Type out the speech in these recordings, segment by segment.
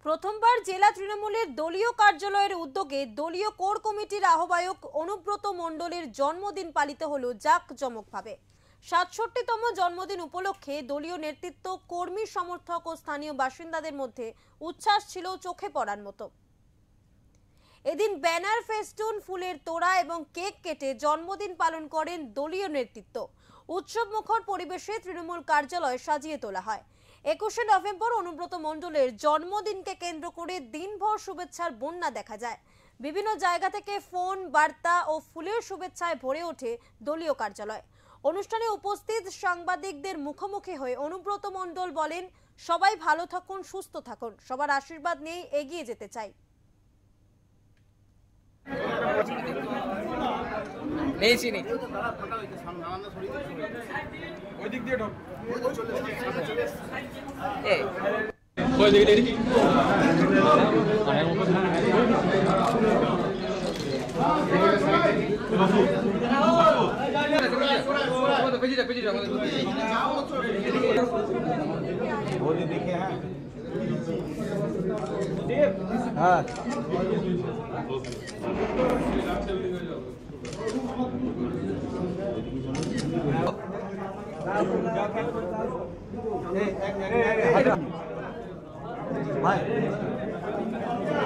প্রথমবার জেলা তৃণমূলের দলীয় কার্যালয়ের উদ্যোগে দলীয় কোর কমিটির আহ্বায়ক অনুব্রত মণ্ডলের জন্মদিন পালিত হলো জাঁকজমকভাবে। ৬৭তম জন্মদিন উপলক্ষে দলীয় নেতৃত্ব, কর্মী, সমর্থক ও স্থানীয় বাসিন্দাদের মধ্যে উচ্ছ্বাস ছিল চোখে পড়ার মতো। এদিন ব্যানার, ফেস্টুন, ফুলের তোড়া এবং কেক কেটে জন্মদিন পালন করেন দলীয় নেতৃত্ব। উৎসবমুখর পরিবেশে তৃণমূল কার্যালয় সাজিয়ে তোলা হয়। ২১শে নভেম্বর অনুব্রত মণ্ডলের জন্মদিনকে কেন্দ্র করে দিনভর শুভেচ্ছার বন্যা দেখা যায়। বিভিন্ন জায়গা থেকে ফোন, বার্তা ও ফুলের শুভেচ্ছায় ভরে ওঠে দলীয় কার্যালয়। অনুষ্ঠানে উপস্থিত সাংবাদিকদের মুখোমুখি হয়ে অনুব্রত মণ্ডল বলেন, সবাই ভালো থাকুন, সুস্থ থাকুন, সবার আশীর্বাদ নিয়ে এগিয়ে যেতে চাই।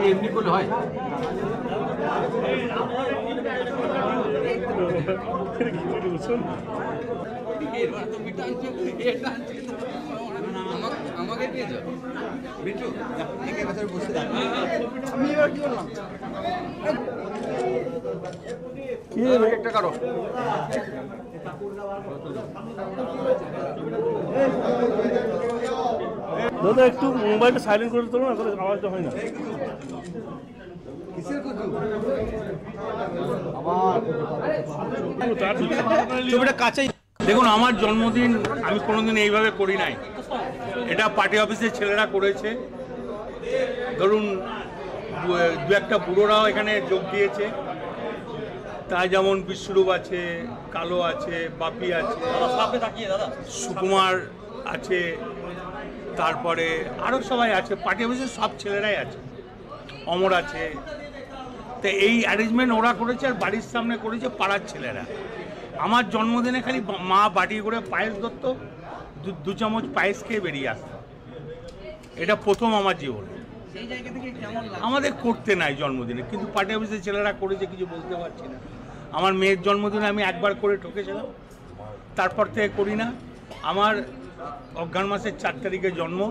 এমনি করলে হয়। আমাকে দিয়েছো বিটু, বসে আমি এবার কি করলাম? একটা কারো দাদা একটু মোবাইলটা সাইলেন্ট করে তোলো না, আওয়াজটা হয় না। দেখুন, আমার জন্মদিন আমি কোনোদিন এইভাবে করি নাই। এটা পার্টি অফিসের ছেলেরা করেছে। ধরুন, দু একটা বুড়োরাও এখানে যোগ দিয়েছে। তাই যেমন বিশ্বরূপ আছে, কালো আছে, বাপি আছে, সুকুমার আছে, তারপরে আরও সবাই আছে। পার্টি অফিসের সব ছেলেরাই আছে, অমর আছে। তো এই অ্যারেঞ্জমেন্ট ওরা করেছে, আর বাড়ির সামনে করেছে পাড়ার ছেলেরা। আমার জন্মদিনে খালি মা বাটি করে পায়েস ধরত, দু চামচ পায়েস খেয়ে বেরিয়ে আসত। এটা প্রথম আমার জীবনে। আমাদের করতে নাই জন্মদিনে, কিন্তু পার্টি অফিসের ছেলেরা করেছে, কিছু বলতে পারছি না। আমার মেয়ের জন্মদিনে আমি একবার করে ঠকেছিলাম, তারপর থেকে করি না। আমার অজ্ঞান মাসের ৪ তারিখে জন্ম।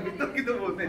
বিতর্কিত বলতে